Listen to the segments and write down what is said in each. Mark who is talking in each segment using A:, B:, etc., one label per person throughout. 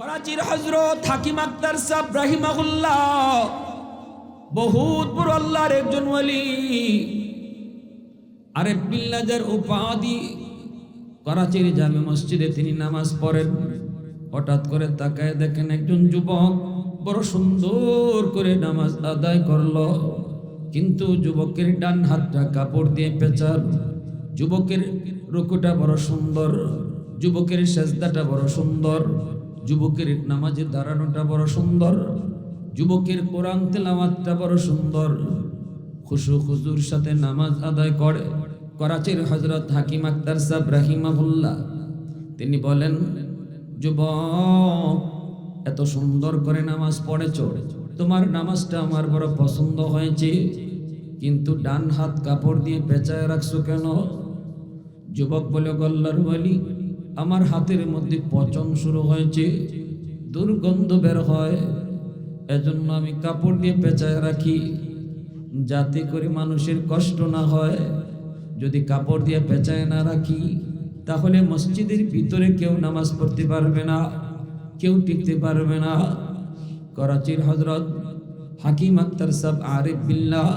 A: করাচির হযরত হাকিম আক্তার সাহেব রাহিমাহুল্লাহ বহুত বড় আল্লাহর একজন ওলি। আরে বিল্লাজের উপাধি। করাচির জামে মসজিদে তিনি নামাজ পড়েন। হঠাৎ করে তাকায় দেখেন একজন যুবক বড় সুন্দর করে নামাজ আদায় করলো, কিন্তু যুবকের ডান হাতটা কাপড় দিয়ে পেঁচাল। যুবকের রুকুটা বড় সুন্দর, যুবকের সেজদাটা বড় সুন্দর, যুবকের নামাজে দাঁড়ানোটা বড় সুন্দর, যুবকের কোরআন তেলাওয়াতটা বড় সুন্দর। খুশু খুজুর সাথে নামাজ আদায় করে করাচির হযরত হাকিম আক্তার সাহেব রাহিমাহুল্লাহ। তিনি বলেন, যুবক, এত সুন্দর করে নামাজ পড়েছ, তোমার নামাজটা আমার বড় পছন্দ হয়েছে, কিন্তু ডান হাত কাপড় দিয়ে পেঁচায় রাখছো কেন? যুবক বলে, আল্লাহর ওলি, আমার হাতের মধ্যে পচন শুরু হয়েছে, দুর্গন্ধ বের হয়, এজন্য আমি কাপড় দিয়ে পেঁচায় রাখি, যাতে করে মানুষের কষ্ট না হয়। যদি কাপড় দিয়ে পেঁচায় না রাখি, তাহলে মসজিদের ভিতরে কেউ নামাজ পড়তে পারবে না, কেউ টিকতে পারবে না। করাচির হযরত হাকিম আক্তার সাহেব আরিফ বিল্লাহ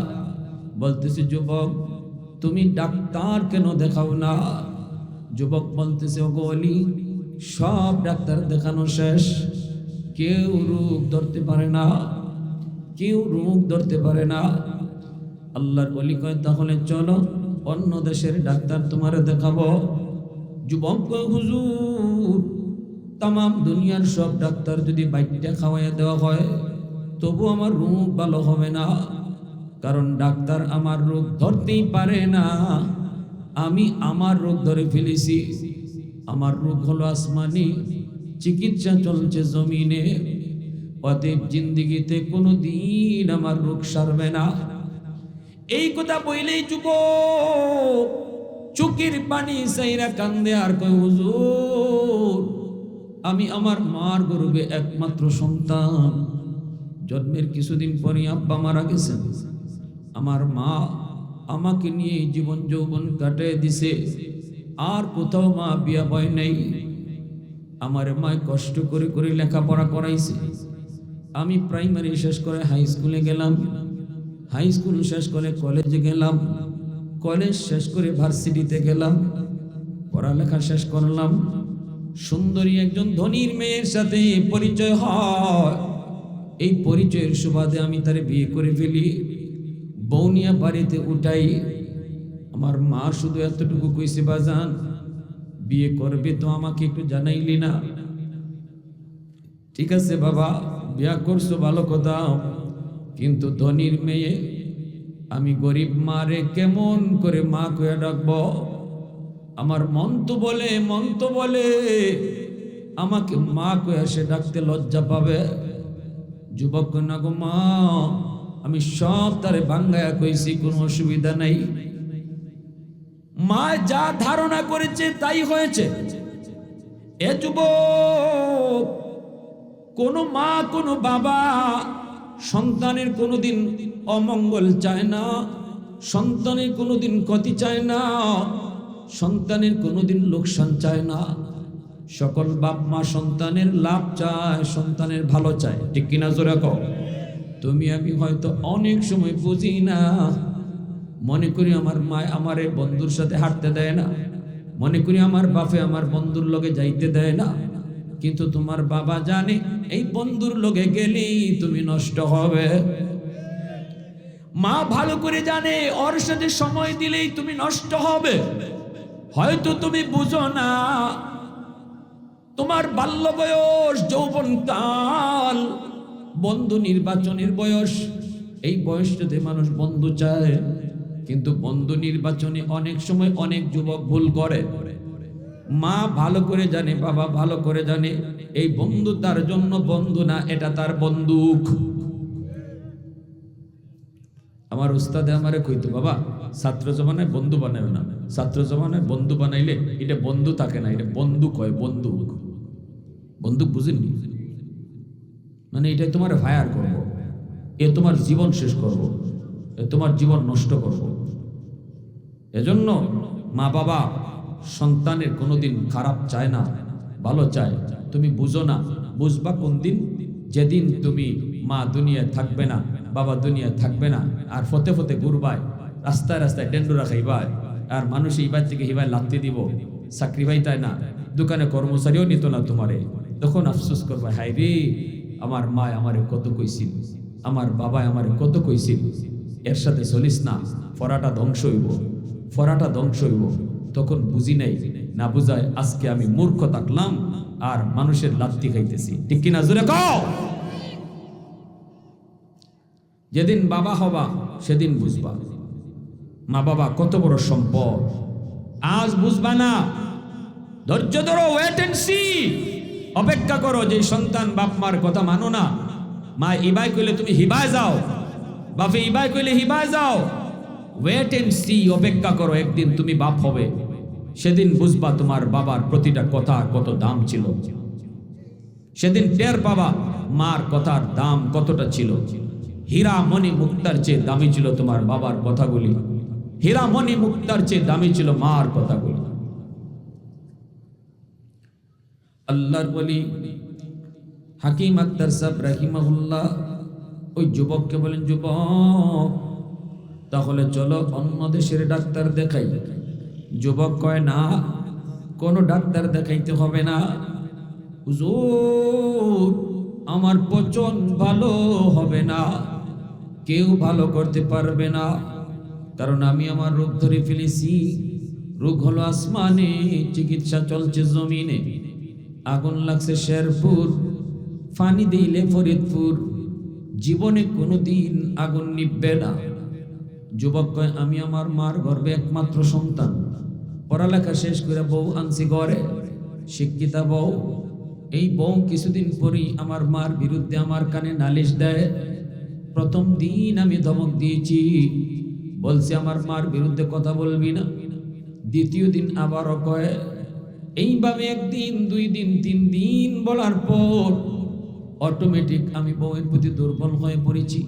A: বলতেছে, যুবক, তুমি ডাক্তার কেন দেখাও না? যুবক বলতেছে, ওগো ওলি, সব ডাক্তার দেখানো শেষ, কেউ রোগ ধরতে পারে না, কেউ রোগ ধরতে পারে না। আল্লাহর ওলি কয়, তাহলে চলো অন্য দেশের ডাক্তার তোমারে দেখাবো। যুবক কয়, হুজুর, তাম দুনিয়ার সব ডাক্তার যদি বাইকটা খাওয়াইয়া দেওয়া হয়, তবু আমার রোগ ভালো হবে না, কারণ ডাক্তার আমার রোগ ধরতেই পারে না, আমি আমার রোগ ধরে ফেলেছি। আমার রোগ হলো আসমানি, চিকিৎসা চলছে জমিনে, অতএব জিন্দিগিতে কোনো দিন আমার রোগ সারবে না। এই কথা বইলেই যুবক চোখের পানি সাইরা কান্দে আর কয়, হুজুর, আমি আমার মার গর্ভে একমাত্র সন্তান, জন্মের কিছুদিন পরে আব্বা মারা গেছেন, আমার মা আমাকে নিয়ে জীবন যৌবন কাটিয়ে দিছে, আর কোথাও মা বিয়া বয় নেই। আমার মায় কষ্ট করে করে লেখাপড়া করাইছে। আমি প্রাইমারি শেষ করে হাই স্কুলে গেলাম, হাই স্কুল শেষ করে কলেজে গেলাম, কলেজ শেষ করে ভার্সিটিতে গেলাম, পড়ালেখা শেষ করলাম। সুন্দরী একজন ধনীর মেয়ের সাথে পরিচয় হয়। এই পরিচয়ের সুবাদে আমি তারে বিয়ে করে ফেলি, বৌনিয়া বাড়িতে উঠাই। আমার মা শুধু এতটুকু কইছে, বাজান, বিয়ে করবে তো আমাকে একটু জানাইলি না? ঠিক আছে বাবা, বিয়া করছো ভালো কথা, কিন্তু ধনীর মেয়ে, আমি গরিব মারে কেমন করে মা কয়ে ডাকবো? আমার মন তো বলে আমাকে মা কয়ে সে ডাকতে লজ্জা পাবে। যুবক না গো মা, আমি সব তারে বাঙ্গায়া কইছি, কোনো অসুবিধা নাই। মা যা ধারণা করেছে তাই হয়েছে। এ যুবক, কোনো মা কোনো বাবা সন্তানের কোনোদিন অমঙ্গল চায় না, সন্তানের কোনোদিন ক্ষতি চায় না, সন্তানের কোনোদিন লোকসান চায় না। সকল বাপ মা সন্তানের লাভ চায়, সন্তানের ভালো চায়, ঠিক কিনা জোরে কও? তুমি আমি হয়তো অনেক সময় বুঝি না, মনে করি আমার মা আমারে বন্ধুর সাথে হাঁটতে দেয় না, মনে করি আমার বাপে আমার বন্ধুর লগে যাইতে দেয় না, কিন্তু তোমার বাবা জানে এই বন্ধুর লগে গেলেই তুমি নষ্ট হবে। মা ভালো করে জানে ওর সাথে সময় দিলেই তুমি নষ্ট হবে। হয়তো তুমি বুঝো না, তোমার বাল্য বয়স, যৌবন কাল, বন্ধু নির্বাচনের বয়স। এই বয়সটাতে মানুষ বন্ধু চায়, কিন্তু বন্ধু নির্বাচনে অনেক সময় অনেক যুবক ভুল করে। মা ভালো করে জানে, বাবা ভালো করে জানে, এই বন্ধু তার জন্য বন্ধু না, এটা তার বন্দুক। আমার উস্তাদে আমারে কইতো, বাবা, ছাত্র জমানায় বন্ধু বানায় না, ছাত্র জমানায় বন্ধু বানাইলে এটা বন্ধু থাকে না, এটা বন্দুক হয়, বন্দুক। বন্দুক বুঝেননি? মানে এটাই তোমার ফায়ার করব, এ তোমার জীবন শেষ করব, এ তোমার জীবন নষ্ট করব। এজন্য মা বাবা সন্তানের কোনোদিন খারাপ চায় না, ভালো চায়। তুমি বুঝো না, বুঝবা কোন দিন? যেদিন তুমি মা দুনিয়ায় থাকবে না, বাবা দুনিয়ায় থাকবে না, আর ফতে ফতে ঘুরবায়, রাস্তায় রাস্তায় ডেন্ডুরা খাইবায়, আর মানুষ এইবার থেকে হিবায় লাত্তি দিব, চাকরি পাইতায় না, দোকানে কর্মচারীও নিত না তোমারে। তখন আফসোস করবা, হায় রে, আমার মা আমারে কত কইছিল, আমার বাবা আমারে কত কইছিল, এর সাথে চলিস না, ফরাটা ধ্বংস হইব, ফরাটা ধ্বংস হইব। তখন বুঝি নাই, না বুঝায় আজকে আমি মূর্খ থাকলাম আর মানুষের লাত্তি খাইতেছি। ঠিক কিনা জোরে কও? যেদিন বাবা হবা সেদিন বুঝবা মা বাবা কত বড় সম্পদ। আজ বুঝবা না, ধৈর্য ধরো, ওয়েট এন্ড সি, অপেক্ষা করো। যে সন্তান বাপ মার কথা মানো না, মা ইবাই কইলে তুমি হিবায় যাও, বাপে ইবাই কইলে হিবায় যাও, ওয়েট এন্ড সি, অপেক্ষা করো, একদিন তুমি বাপ হবে, সেদিন বুঝবা তোমার বাবার প্রতিটা কথা কত দাম ছিল। সেদিন টের পাবা মার কথার দাম কতটা ছিল। হীরা মণি মুক্তার চেয়ে দামি ছিল তোমার বাবার কথাগুলি, হীরা মণি মুক্তার চেয়ে দামি ছিল মার কথাগুলি। আল্লাহর ওলি হাকিম আক্তার সাহেব রাহিমাহুল্লাহ ওই যুবককে বলেন, যুবক তাহলে চলো অন্য দেশের ডাক্তার দেখাই। যুবক কয়, না, কোনো ডাক্তার দেখাইতে হবে না হুজুর, আমার পচন ভালো হবে না, কেউ ভালো করতে পারবে না, কারণ আমি আমার রোগ ধরে ফেলেছি। রোগ হলো আসমানে, চিকিৎসা চলছে জমিনে। আগুন লাগছে শেরপুর, ফানি দিলে ফরিদপুর, জীবনে কোনোদিন আগুন নিববে না। যুবক কয়, আমি আমার মার গর্ভে একমাত্র সন্তান, পড়ালেখা শেষ করে বউ আনছি ঘরে, শিক্ষিতা বউ। এই বউ কিছুদিন পরেই আমার মার বিরুদ্ধে আমার কানে নালিশ দেয়। প্রথম দিন আমি ধমক দিয়েছি, বলছি আমার মার বিরুদ্ধে কথা বলবি না। দ্বিতীয় দিন আবারও কয়। এইভাবে একদিন, 2 দিন, 3 দিন বলার পর অটোমেটিক আমি বউয়ের প্রতি দুর্বল হয়ে পড়েছি।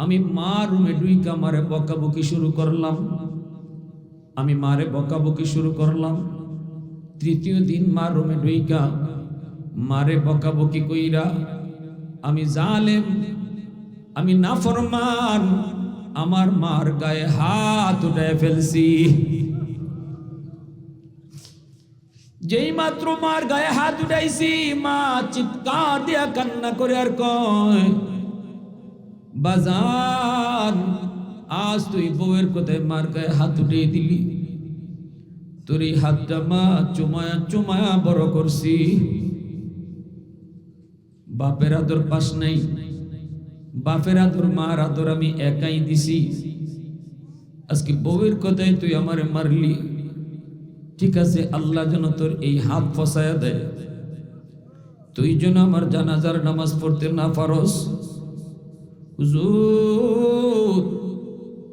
A: আমি মা রুমে ঢুইকা মারে বকাবকি শুরু করলাম, আমি মারে বকাবকি শুরু করলাম। তৃতীয় দিন মা রুমে ঢুইকা মারে বকাবকি কইরা আমি জালেম, আমি নাফরমান, আমার মার গায়ে হাত উঠায় ফেলছি। যেই মাত্র মার গায়ে হাত উঠাইছি, মা চিৎকার দিয়া কান্না করে আর কয়, বাজান, আজ তুই বউয়ের কোথায় মার গায়ে হাত উঠিয়ে দিলি? তোর এই হাতটা মা চুমায়া চুমায়া বড় করছি। বাপের আদর পাস নাই, বাপের আদর মার আদর আমি একাই দিছি। আজকে বউয়ের কথায় তুই আমারে মারলি, ঠিক আছে, আল্লাহ যেন তোর এই হাত ফসায়া দেয়, তুই যেন আমার জানাজার নামাজ পড়তে না পারস। হুজুর,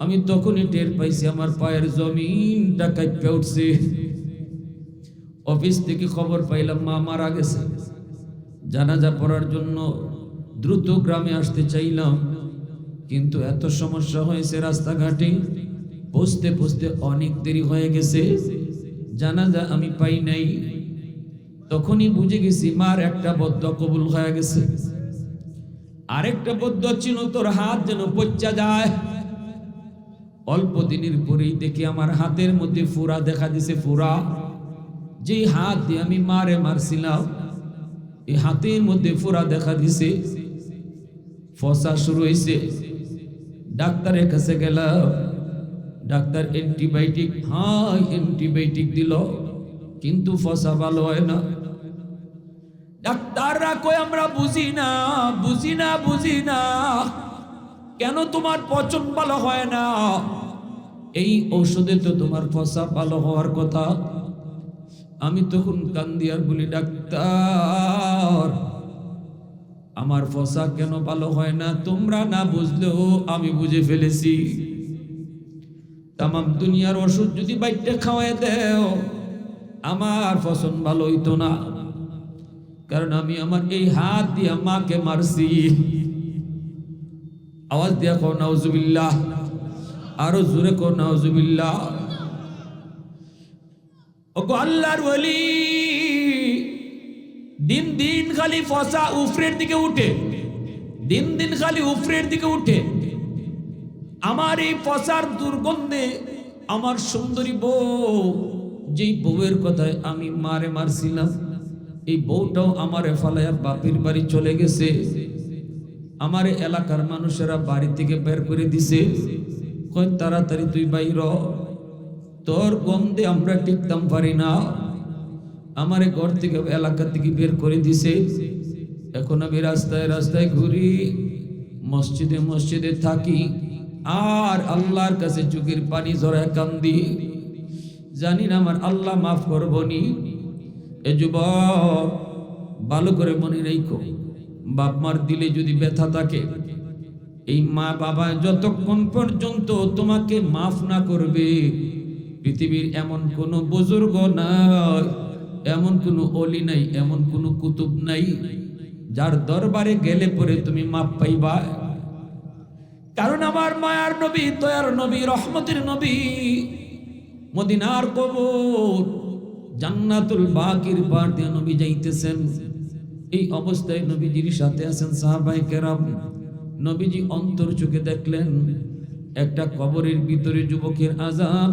A: আমি তখনই টের পাইছি আমার পায়ের জমিনটা কাঁপে উঠছে। অফিস থেকে খবর পাইলাম মা মারা গেছে। জানাজা পড়ার জন্য দ্রুত গ্রামে আসতে চাইলাম, কিন্তু এত সমস্যা হয়েছে রাস্তাঘাটে, পৌঁছতে পৌঁছতে অনেক দেরি হয়ে গেছে, জানাজা আমি পাই নাই। তখনই বুঝে গেছি মার একটা বদদোয়া কবুল হয়ে গেছে। আরেকটা বদদোয়া ছিল, তোর হাত যেন পচা যায়। অল্প দিনের পরেই দেখি আমার হাতের মধ্যে ফুরা দেখা দিছে। ফুরা, যে হাত দিয়ে আমি মারে মারছিলাম, এই হাতের মধ্যে ফুরা দেখা দিছে, ফসা শুরু হয়েছে। ডাক্তারের কাছে গেলাম, ডাক্তার অ্যান্টিবায়োটিক, অ্যান্টিবায়োটিক দিল, কিন্তু ফসা ভালো হয় না। ডাক্তাররা কয়, আমরা বুঝি না, বুঝি না, বুঝি না, কেন তোমার পচন ভালো হয় না? এই ঔষধে তো তোমার ফসা ভালো হওয়ার কথা। আমি তখন কান্দি আর বলি, ডাক্তার, আমার ফসা কেন ভালো হয় না? তোমরা না বুঝলেও আমি বুঝে ফেলেছি। তামাম দুনিয়ার ওষুধ যদি বাইটে খাওয়াই দেও, আমার ফসল ভালো হইতো না, কারণ আমি আমার এই হাত দিয়ে মাকে মারছি। আওয়াজ দিয়া কও নাউজুবিল্লাহ, আরো জোরে কও নাউজুবিল্লাহ। ওগো আল্লাহর ওলি, দিন দিন খালি ফসা উফরের দিকে উঠে, দিন দিন খালি উফরের দিকে উঠে। আমার এই ফসার দুর্গন্ধে আমার সুন্দরী বউ, যেই বউয়ের কথায় আমি মারছিলাম, এই বউটাও আমারে ফালাইয়া বাপের বাড়ি চলে গেছে। আমার এলাকার মানুষেরা বাড়ি থেকে বের করে দিছে, কই তাড়াতাড়ি তুই বাইর, তোর গন্ধে আমরা টিকতাম পারি না। আমারে ঘর থেকে এলাকা থেকে বের করে দিছে। এখন আমি রাস্তায় রাস্তায় ঘুরি, মসজিদে মসজিদে থাকি, আর আল্লাহর কাছে চোখের পানি ঝরায় কান্দি। জানি না আমার আল্লাহ মাফ করবনি। এ যুবক, ভালো করে মনে রেখো, বাপ মার দিলে যদি ব্যথা থাকে, এই মা বাবা যতক্ষণ পর্যন্ত তোমাকে মাফ না করবে, পৃথিবীর এমন কোনো বুজুর্গ নাই, এমন কোনো অলি নাই, এমন কোনো কুতুব নাই যার দরবারে গেলে পরে তুমি মাফ পাইবা। কারণ আমার মায়ার নবী, দয়ার নবী, রহমতের নবী, মদিনার কবর জান্নাতুল বাকির পার দিয়ে নবী যাইতেছেন। এই অবস্থায় নবীজির সাথে আছেন সাহাবায়ে কেরাম। নবীজি অন্তর চোখে দেখলেন একটা কবরের ভিতরে যুবকের আযাব।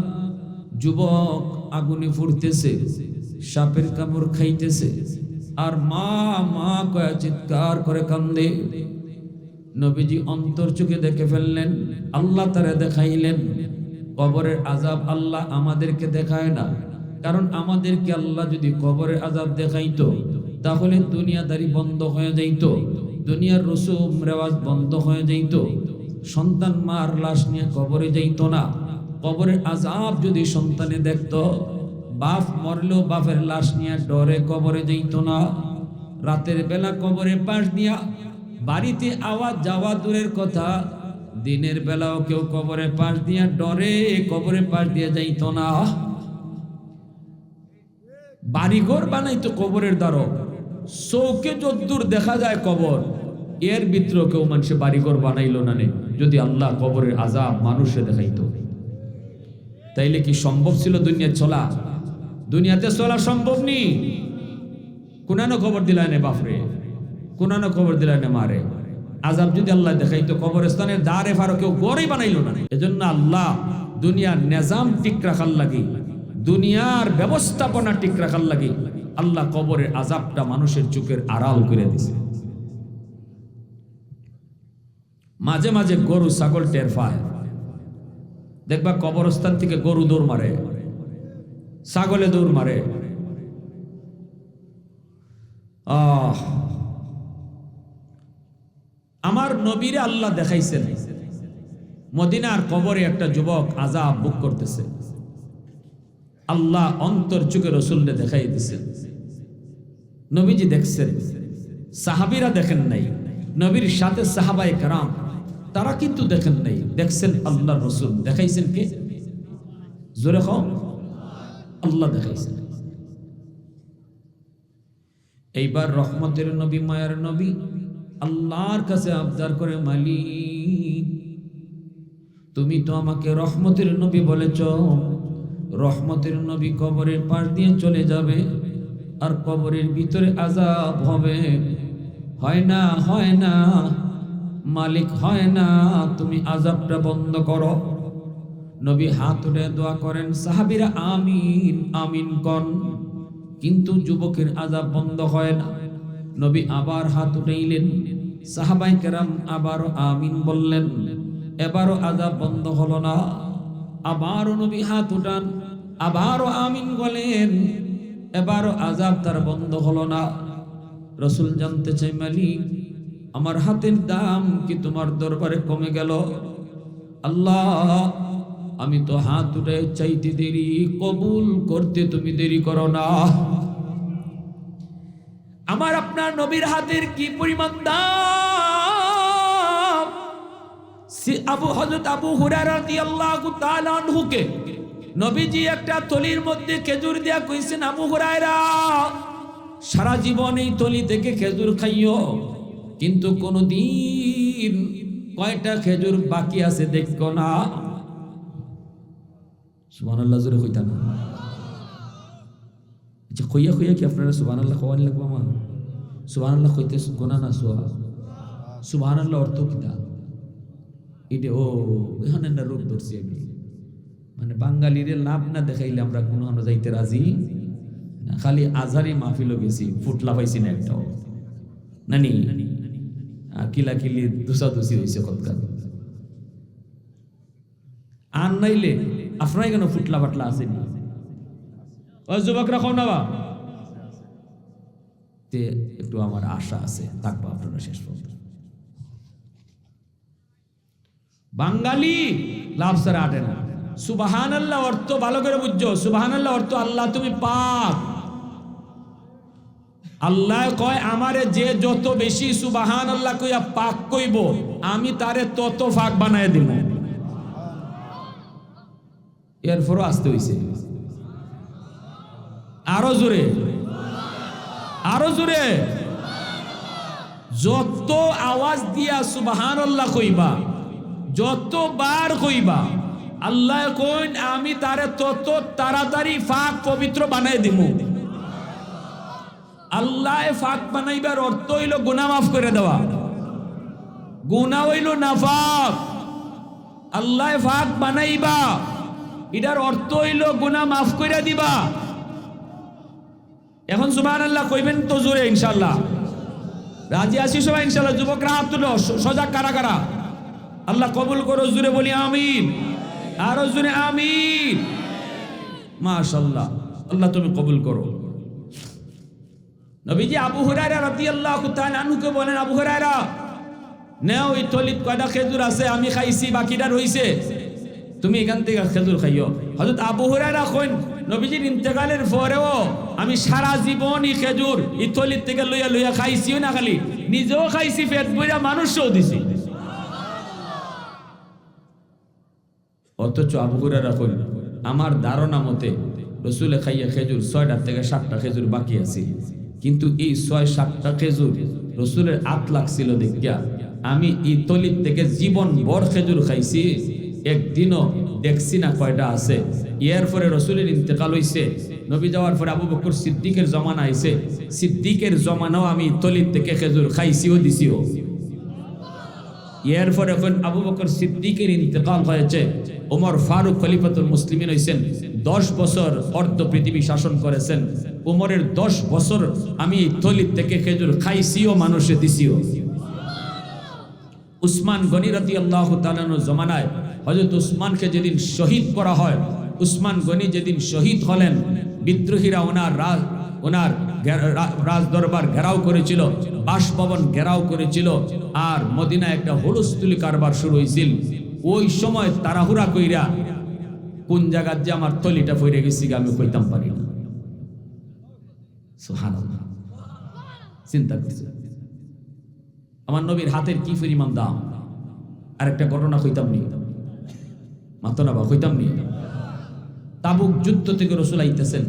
A: যুবক আগুনে ফুটতেছে, সাপের কামড় খাইতেছে, আর মা মা কয়া চিৎকার করে কান্দে। নবীজি অন্তর চোখে দেখে ফেললেন, আল্লাহ তারে দেখাইলেন। কবরের আযাব আল্লাহ আমাদেরকে দেখায় না, কারণ আমাদেরকে আল্লাহ যদি কবরের আযাব দেখাইতো তাহলে দুনিয়াদারি বন্ধ হয়ে যাইত, দুনিয়ার রসুম রেওয়াজ বন্ধ হয়ে যাইত, সন্তান মার লাশ নিয়ে কবরে যাইত না। কবরের আযাব যদি সন্তানে দেখত, বাপ মরলেও বাপের লাশ নিয়ে ডরে কবরে যাইত না। রাতের বেলা কবরে পাশ দিয়া বাড়িতে আওয়াজ যাওয়া দূরের কথা, দিনের বেলাও কেউ কবরে পাশ দিয়া ডরে কবরে পাশ দিয়ে যাইত না। বাড়িঘর বানাইতো কবরের দ্বারা, চৌকে যদ্দূর দেখা যায় কবর, এর ভিতরে কেউ মানুষে বাড়িঘর বানাইলো না। যদি আল্লাহ কবরের আযাব মানুষে দেখাইতো, তাইলে কি সম্ভব ছিল দুনিয়া চলা? দুনিয়াতে চলা সম্ভব নি। কোনানো খবর দিলায় নে বাপরে, কোনানো খবর দিলায় নে মারে। আযাব যদি আল্লাহ দেখাইতো, কবরস্থানের দ্বারে ফারো কেউ গড়ই বানাইলো না। এজন্য আল্লাহ দুনিয়ার নিজাম ঠিক রাখার লাগি, দুনিয়ার ব্যবস্থাপনা ঠিক রাখার লাগি আল্লাহ কবরের আযাবটা মানুষের চোখের আড়াল করে দিছে। মাঝে মাঝে গরু ছাগল টের পায়, দেখবা কবরস্থান থেকে গরু দৌড় মারে, ছাগলে দৌড় মারে। আমার নবীরে আল্লাহ দেখাইছেন, মদিনার কবরে একটা যুবক আযাব ভোগ করতেছে, আল্লাহ অন্তর চোখে রসুলকে দেখাই দিছেন। নবীজি দেখছেন, সাহাবীরা দেখেন নাই, নবীর সাথে সাহাবায়ে কেরাম তারা কিন্তু দেখেন নাই, দেখছেন আল্লাহ রসুল। দেখাইছেন কে? জোরে কও, আল্লাহ দেখাইছেন। এইবার রহমতের নবী, মায়ার নবী আল্লাহর কাছে আবদার করে, মালিক তুমি তো আমাকে রহমতের নবী বলেছ, রহমতের নবী কবরের পাশ দিয়ে চলে যাবে আর কবরের ভিতরে আযাব হবে, হয় না, হয় না মালিক, হয় না, তুমি আযাবটা বন্ধ করো। নবী হাত উঠে দোয়া করেন, সাহাবীরা আমিন আমিন কন, কিন্তু যুবকের আযাব বন্ধ হয় না। নবী আবার হাত উঠাইলেন, সাহাবায়ে কেরাম আবারও আমিন বললেন, এবারও আযাব বন্ধ হলো না। আবারও নবী হাত উঠান, আবারও আমিন বলেন, এবারও আযাব তার বন্ধ হলো না। রসুল জানতে চাই, মালিক আমার হাতের দাম কি তোমার দরবারে কমে গেল? আল্লাহ আমি তো হাত উঠে চাইতে দেরি, কবুল করতে তুমি দেরি করো না। আমার আপনার নবীর হাতের কি পরিমাণ দাম! হযরত আবু হুরায়রা রাদিয়াল্লাহু তাআলা আনহুকে নবীজি একটা থলির মধ্যে খেজুর দিয়া কইছেন, আবু হুরায়রা সারা জীবন এই থলি থেকে খেজুর খাইও, কিন্তু কোনদিন কয়টা খেজুর বাকি আছে দেখো না। সুবহানাল্লাহ, জোরে কইতা না? আচ্ছা, কইয়া কইয়া কি আপনারা সুবহানাল্লাহ খাওয়ানি লাগবে? আমার সুবহানাল্লাহ কইতে গুনাহ না সোয়া সুবহানাল্লাহ অর্থ কিটা এটা ও এখানে না রূপ ধরছি আমি মানে বাঙালিরে লাভ না দেখাইলে আমরা কোনো আমরা যাইতে রাজি না খালি আজারি মাহফিলও গেছি ফুটলা পাইছি না একটাও নানি কিলা কিলি দুসাদুসি হয়েছে কতকাল আর নাইলে আপনারাই কেন ফুটলা বাটলা আসেনি ওই যুবকরা কম না বা তে একটু আমার আশা আছে থাকবো আপনারা শেষ পর্যন্ত বাঙালি লাভ ছাড়া আটে না সুবহানাল্লাহ অর্থ ভালো করে বুঝছো সুবহানাল্লাহ অর্থ আল্লাহ তুমি পাক আল্লাহ কয় আমারে যে যত বেশি সুবহানাল্লাহ কইয়া পাক কইব আমি তারে তত ফাক বানায় দিব এরপরও আসতে হইছে আরো জোরে যত আওয়াজ দিয়া সুবহানাল্লাহ কইবা যতবার কইবা আল্লাহ কইন আমি তারে তত তাড়াতাড়ি ফাক পবিত্র বানায় দিব আল্লাহ ফাক বানাইবার অর্থ হইল গুনাহ মাফ করে দেওয়া গুনাহ হইল নাফাক আল্লাহ ফাক বানাইবা এটার অর্থ হইল গুনাহ মাফ করে দিবা এখন সুবহানাল্লাহ কইবেন তো জোরে ইনশাআল্লাহ রাজি আছি সবাই ইনশাআল্লাহ যুবকরা হাত তুলো সজাগ কারা কারা আল্লাহ কবুল করো জোরে বলি আমিন আরো জোরে আমিন মাশাআল্লাহ আল্লাহ তুমি কবুল করো নবীজি আবু হুরায়রা রাদিয়াল্লাহু তাআলা আনহুকে বলেন আবু হুরায়রা নেও এই থলিত কয়টা খেজুর আছে আমি খাইছি বাকিটা রইছে তুমি এখান থেকে খেজুর খাইও হযরত আবু হুরায়রা কইন নবীজির ইন্তেকালের পরেও আমি সারা জীবন এই খেজুর এই থলিত থেকে লইয়া লইয়া খাইছিও না খালি নিজেও খাইছি পেট ভরা মানুষও দিছি অথচ আবু হুরায়রা কইন আমার ধারণা মতে রাসূল খাইয়া খেজুর 6টা থেকে 7টা খেজুর বাকি আছে কিন্তু এই 6-7টা খেজুর রাসূলের আত লাগছিল দেখিয়া আমি এই তলিত থেকে জীবন ভর খেজুর খাইছি একদিনও দেখছি না কয়টা আছে এর পরে রাসূলের ইন্তেকাল হইছে নবী যাওয়ার পরে আবু বকর সিদ্দিকের জমানা আইছে সিদ্দিকের জমানাও আমি তলিত থেকে খেজুর খাইছিও দিছিও এর পরে এখন আবু বকর সিদ্দিকের ইন্তেকাল হয়েছে ওমর ফারুক খলিফাতুল মুসলিমিন হইছেন 10 বছর অর্ধ পৃথিবী শাসন করেছেন ওমরের 10 বছর আমি তলিত থেকে খেজুর খাইছিও মানুষে দিছিও উসমান গনি রাদিয়াল্লাহু তাআলা আনহু জমানায় হযরত উসমানকে যেদিন শহীদ করা হয় উসমান গনি যেদিন শহীদ হলেন বিদ্রোহীরা ওনার রাজ দরবার ঘেরাও করেছিল বাসভবন ঘেরাও করেছিল আর মদিনায় একটা হুলস্থুলি কারবার শুরু হয়েছিল ওই সময় তাড়াহুড়া কইরা কোন জায়গায় যে আমার থলিটা পড়ে গেছি আমি কইতাম পারি না সুবহানাল্লাহ চিন্তা করছে আমার নবীর হাতের কি পরিমাণ দাম আরেকটা ঘটনা কইতাম নি মাত্র না বা কইতাম নি তাবুক যুদ্ধ থেকে রাসূল আইতেছেন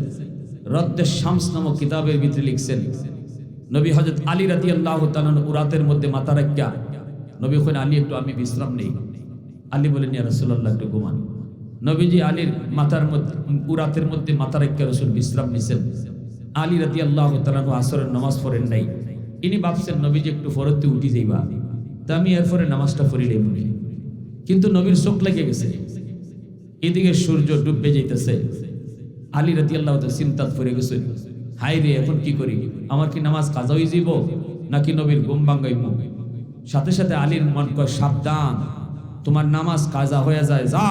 A: রদ্দে শামস নামক কিতাবের ভিতরে লিখছেন নবী হযরত আলী রাদিয়াল্লাহু তাআলা উরাতের মধ্যে মাথা রাখিয়া নবী কইন আলী একটু আমি বিশ্রাম নেই আলী বলেন ইয়া রাসূলুল্লাহ একটু ঘুমান নবীজি আলীর মাথার মধ্যে উরাতের মধ্যে মাথা রাখিয়া রাসূল বিশ্রাম নিছেন আলী রাদিয়াল্লাহু তাআলা আসরের নামাজ পড়েন নাই ইনি ভাবছেন নবীজি একটু ফরতে উঠি যাইবা তা আমি এরপরে নামাজটা পড়িলেই মনে কিন্তু নবীর চোখ লেগে গেছে এদিকে সূর্য ডুবে যাইতেছে আলী রাদিয়াল্লাহু তাআলা চিন্তাত পড়ে গেছে হাই রে এখন কি করি আমার কি নামাজ কাজা হয়ে যাইব নাকি নবীর ঘুম ভাঙাইব সাথে সাথে আলীর মন কয় সাবধান তোমার নামাজ কাজা হয়ে যায় যা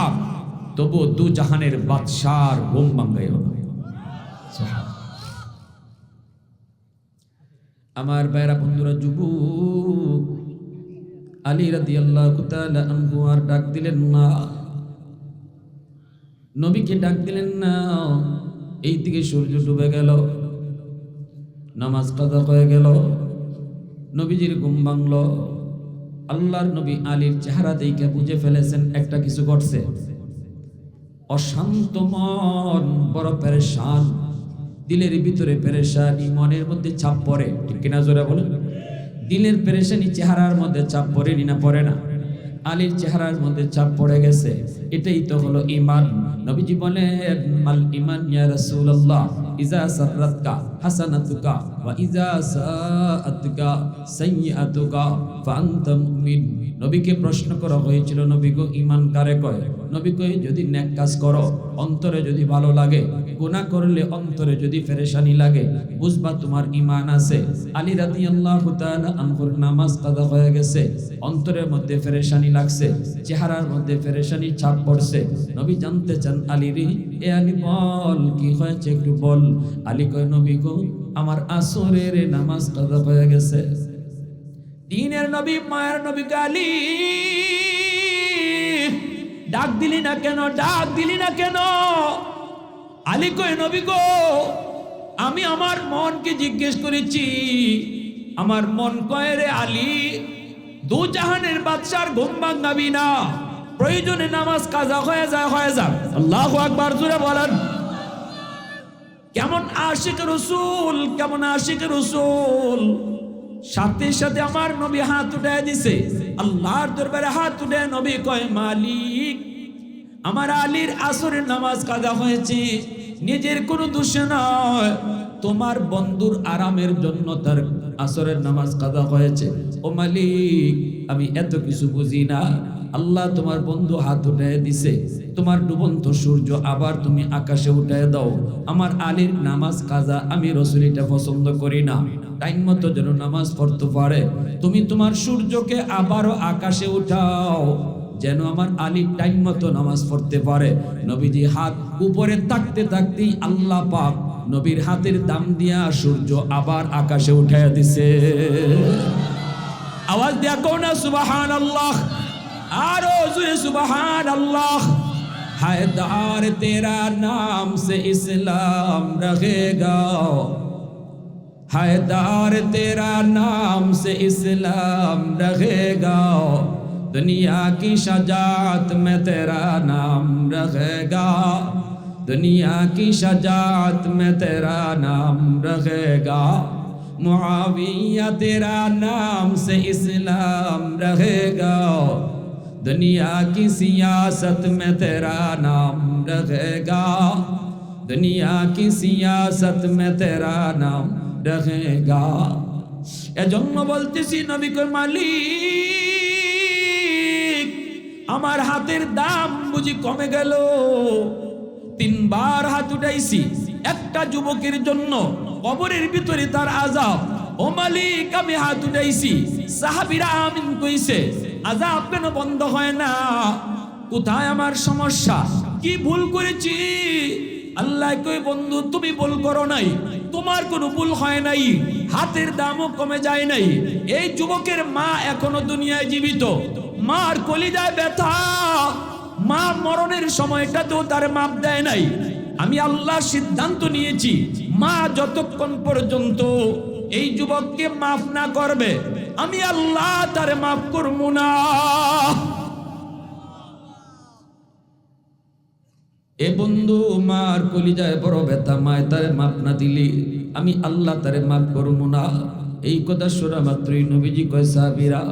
A: তবু দু জাহানের বাদশার ঘুম ভাঙাইও না আমার ভাইরা বন্ধুরা যুবক আলী রাদিয়াল্লাহু তাআলা আনহু আর ডাক দিলেন না নবীকে ডাক দিলেন না এই দিকে সূর্য ডুবে গেল নামাজ কাজা হয়ে গেল নবীজির ঘুম ভাঙল আল্লাহর নবী আলীর চেহারা দেখে বুঝে ফেলেছেন একটা কিছু ঘটছে অশান্ত মন বড় পেরেশান দিলের ভিতরে পেরেশানি মনের মধ্যে চাপ পড়ে ঠিক কিনা জোরে বলেন দিলের পেরেশানি চেহারার মধ্যে চাপ পড়ে না পড়ে না আলীর চেহারার মধ্যে চাপ পড়ে গেছে এটাই তো হলো ঈমান। নবীজি বলেন মাল ঈমান ইয়া রাসূলুল্লাহ ইজা সাররাতকা হাসানাতুকা ওয়া ইজা সাআতুকা সাইয়্যাতুকা ফাআনতা মুমিন। নবীকে প্রশ্ন করা হয়েছিল, নবী গো ঈমান কারে কয়? নবী কয় যদি নেক কাজ করো অন্তরে যদি ভালো লাগে, গুনাহ করলে অন্তরে যদি পেরেশানি লাগে, বুঝবা তোমার ঈমান আছে। আলী রাদিয়াল্লাহু তাআলা আনহুর নামাজ কাজা হয়ে গেছে, অন্তরের মধ্যে পেরেশানি লাগছে, চেহারার মধ্যে পেরেশানি ছাপ পড়ছে। নবী জানতে চান আলী রে, এ আলী বল কি হয়েছে একটু বল। আলী কয় নবী গো আমার আসরের নামাজ কাজা হয়ে গেছে। দিনের নবী মায়ের নবী আলী ডাক দিলি না কেন, ডাক দিলি না কেন? আলী কয় নবী গো আমি আমার মনকে জিজ্ঞেস করেছি, আমার মন কয় রে আলী দু জাহানের বাদশার ঘুম ভাঙাবি না, প্রয়োজনে নামাজ কাজা হয়ে যায়, হয়ে যাক। আল্লাহু আকবার জোরে বলেন। কেমন আশিক রাসূল, কেমন আশিক রাসূল। সাথে সাথে আমার নবী হাত উঠায় দিছে, আল্লাহর দরবারে হাত উঠে নবী কয় মালিক আমার আলীর আসরের নামাজ কাজা হয়েছে, নিজের কোনো দোষে নয়, তোমার বন্ধুর আরামের জন্য তার আসরের নামাজ কাজা হয়েছে। ও মালিক আমি এত কিছু বুঝি না, আল্লাহ তোমার বন্ধু হাত উঠায় দিছে, তোমার ডুবন্ত সূর্য আবার তুমি আকাশে উঠায় দাও। আমার আলীর নামাজ কাজা, আমি রাসূল এটা পছন্দ করি না, টাইম মতো যেন নামাজ পড়তে পারে। তুমি তোমার সূর্যকে আবারও আকাশে উঠাও যেন আমার আলী টাইম মতো নামাজ পড়তে পারে। নবীজি হাত উপরে থাকতে থাকতেই আল্লাহ পাক নবীর হাতের দাম দিয়া সূর্য আবার আকাশে উঠাইয়া দিছে। আওয়াজ দিয়া কও না সুবহানাল্লাহ, আরো জোরে সুবহানাল্লাহ। हैदर तेरा नाम से इस्लाम रहेगा, हैदर तेरा नाम से इस्लाम रहेगा, दुनिया की शजात में तेरा नाम रहेगा, दुनिया की शजात में तेरा नाम रहेगा, मुआविया तेरा नाम से इस्लाम रहेगा, दुनिया की सियासत में तेरा नाम रहेगा, दुनिया की सियासत में तेरा नाम रहेगा। এজন্য বলতেছি নবী কই মালিক আমার হাতের দাম বুঝি কমে গেল। তিনবার হাত উঠাইছি একটা যুবকের জন্য, কবরের ভিতরে তার আযাব। ও মালিক আমি হাত উঠাইছি, সাহাবীরা আমিন কইছে, আযাব কেন বন্ধ হয় না? কোথায় আমার সমস্যা, কি ভুল করেছি? আল্লাহ কই বন্ধু তুমি ভুল করো নাই, তোমার কোনো ভুল হয় নাই, হাতের দামও কমে যায় নাই। এই যুবকের মা এখনো দুনিয়ায় জীবিত, মার কলিজায় ব্যথা, মা মরণের সময়টাতেও তার মাপ দেয় নাই। আমি আল্লাহ সিদ্ধান্ত নিয়েছি মা যতক্ষণ পর্যন্ত এই যুবককে মাফ না করবে আমি আল্লাহ তারে মাফ করব না। এ বন্ধু মার কলিজায় বড় ব্যথা, মায় তারে মাফ না দিলে আমি আল্লাহ তারে মাফ করব না। এই কথা শোনা মাত্রই নবীজি কয় সাহাবীরা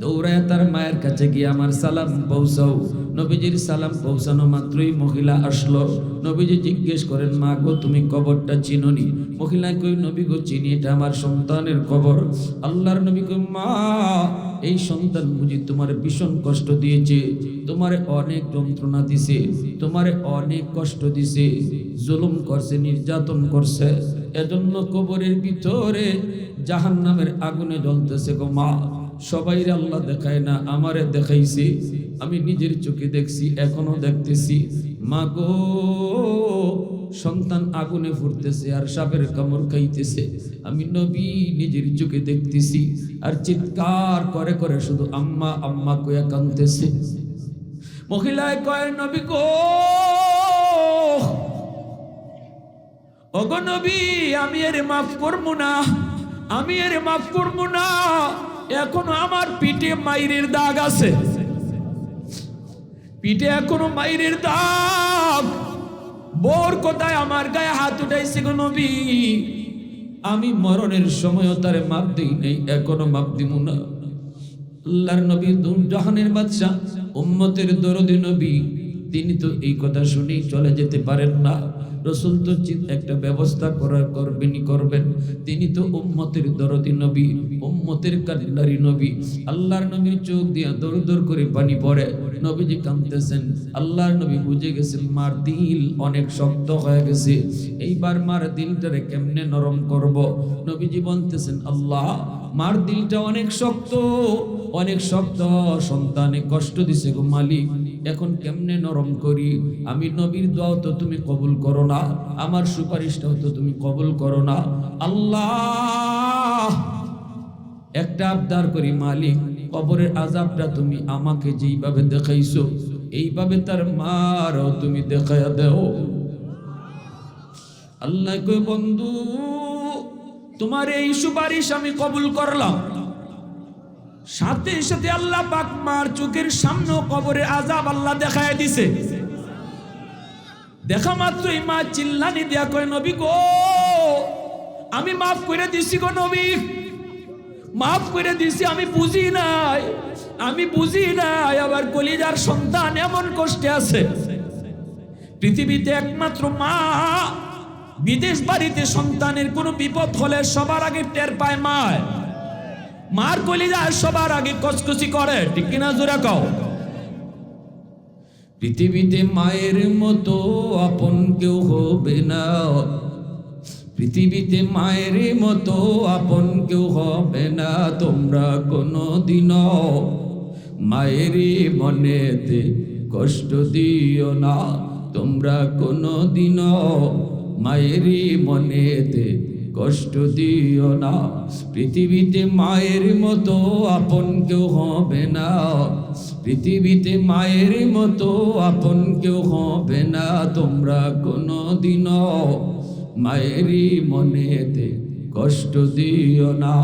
A: দৌড়ায় তার মায়ের কাছে গিয়ে আমার সালাম পৌঁছাও। নবীজির সালাম পৌঁছানো মাত্রই মহিলা আসলো। নবীজি জিজ্ঞেস করেন মা গো তুমি কবরটা চিনোনি? মহিলা কই নবী গো চিনি, এটা আমার সন্তানের কবর। আল্লাহর নবী কই মা এই সন্তান বুঝি তোমার ভীষণ কষ্ট দিয়েছে, তোমারে অনেক যন্ত্রণা দিছে, তোমারে অনেক কষ্ট দিছে, জুলুম করছে, নির্যাতন করছে, এজন্য কবরের ভিতরে জাহান্নামের আগুনে জ্বলতেছে গো মা। সবাইরে আল্লাহ দেখায় না, আমারে দেখাইছে, আমি নিজের চোখে দেখছি, এখনো দেখতেছি। মা গো সন্তান আগুনে ফুটতেছে আর সাপের কামড় খাইতেছে, আমি নবী নিজের চোখে দেখতেছি, আর চিৎকার করে করে শুধু আম্মা আম্মা কইয়া কাঁদতেছে। মহিলায় কয় নবী গো ওগো নবী আমি এর মাফ করবো না, আমি এর মাফ করবো না, এখনো আমার পিঠে মাইরের দাগ আছে, পিঠে এখনো মাইরের দাগ। বোর কোথায় আমার গায়ে হাত উঠাইছে গো নবী, আমি মরণের সময়ও তারে মাপ দিই নাই, এখনো মাপ দিব না। আল্লাহর নবী দুজাহানের বাদশা উম্মতের দরদি নবী তিনি তো এই কথা শুনেই চলে যেতে পারেন না। রসুল তো একটা ব্যবস্থা করবেন। তিনি তো উম্মতের দরদি নবী, উম্মতের কান্ডারি নবী। আল্লাহর নবীর চোখ দিয়ে দর দর করে পানি পড়ে, নবীজি কাঁদতেছেন। আল্লাহর নবী বুঝে গেছেন মার দিল অনেক শক্ত হয়ে গেছে, এইবার মার দিলটারে কেমনে নরম করব। নবীজি বলতেছেন, আল্লাহ মার দিলটা অনেক শক্ত, অনেক শক্ত, সন্তানে কষ্ট দিছে গো মালিক, এখন কেমনে নরম করি? আমি নবীর দোয়া তো তুমি কবুল করো না, আমার সুপারিশটাও তো তুমি কবুল করো না। আল্লাহ একটা আবদার করি, মালিক কবরের আযাবটা তুমি আমাকে যেইভাবে দেখাইছো এইভাবে তার মারও তুমি দেখায়া দাও। আল্লাহ কই, বন্ধু তোমার এই সুপারিশ আমি কবুল করলাম। সাথে সাথে আল্লাহ পাক মার চোখের সামনে কবরের আযাব আল্লাহ দেখায় দিছে। দেখা মাত্রই মা চিল্লানি দিয়া কয়, নবী গো আমি মাফ করে দিছি গো নবী, মাফ করে দিছি, আমি বুঝি নাই, আমি বুঝি নাই আবার কলিজার সন্তান এমন কষ্টে আছে। পৃথিবীতে একমাত্র মা, বিদেশ বাড়িতে সন্তানের কোনো বিপদ হলে সবার আগে টের পায় মা। মার কলিজায় সবার আগে কচকচি করে, ঠিক কিনা জোরে কও। পৃথিবীতে মায়ের মতো আপন কেউ হবে না, পৃথিবীতে মায়ের মতো আপন কেউ হবে না। তোমরা কোনোদিনও মায়ের মনেতে কষ্ট দিও না, তোমরা কোনোদিনও মায়ের মনেতে কষ্ট দিও না। পৃথিবীতে মায়ের মতো আপন কেউ হবে না, পৃথিবীতে মায়ের মতো আপন কেউ হবে না। তোমরা কোনোদিনও মায়েরই মনেতে কষ্ট দিও না।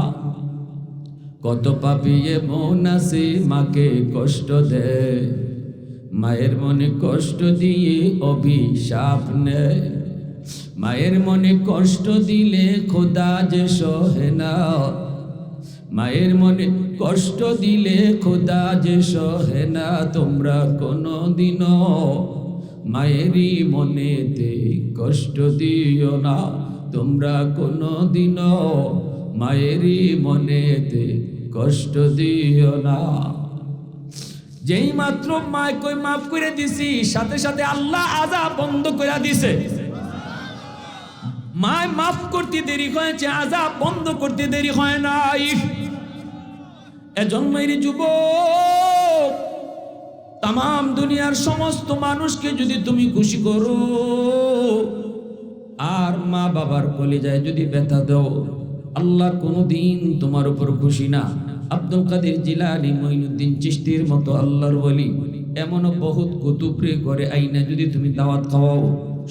A: কত পাপী এমন আছে মাকে কষ্ট দেয়, মায়ের মনে কষ্ট দিয়ে অভিশাপ নেয়। মায়ের মনে কষ্ট দিলে খোদা যে সহে না, মায়ের মনে কষ্ট দিলে খোদা যে সহে না। তোমরা কোনোদিনও মায়েরই মনেতে কষ্ট দিও না, তোমরা কোনোদিনও মায়েরই মনেতে কষ্ট দিও না। যেই মাত্র মায় কই মাফ করে দিছি, সাথে সাথে আল্লাহ আযাব বন্ধ করে দিছে। মায় মাফ করতে দেরি হয়েছে, আযাব বন্ধ করতে দেরি হয় নাই। এজন্য এই যুবক, তাম দুনিয়ার সমস্ত মানুষকে যদি তুমি খুশি করো আর মা বাবার কলিজায় যদি ব্যথা দাও, আল্লাহ কোনোদিন তোমার উপর খুশি না। আব্দুল কাদের জিলানী, মঈনুদ্দিন চিশতির মতো আল্লাহর ওলি এমনও বহুত কুতুবরে করে আইনা যদি তুমি দাওয়াত খাওয়াও,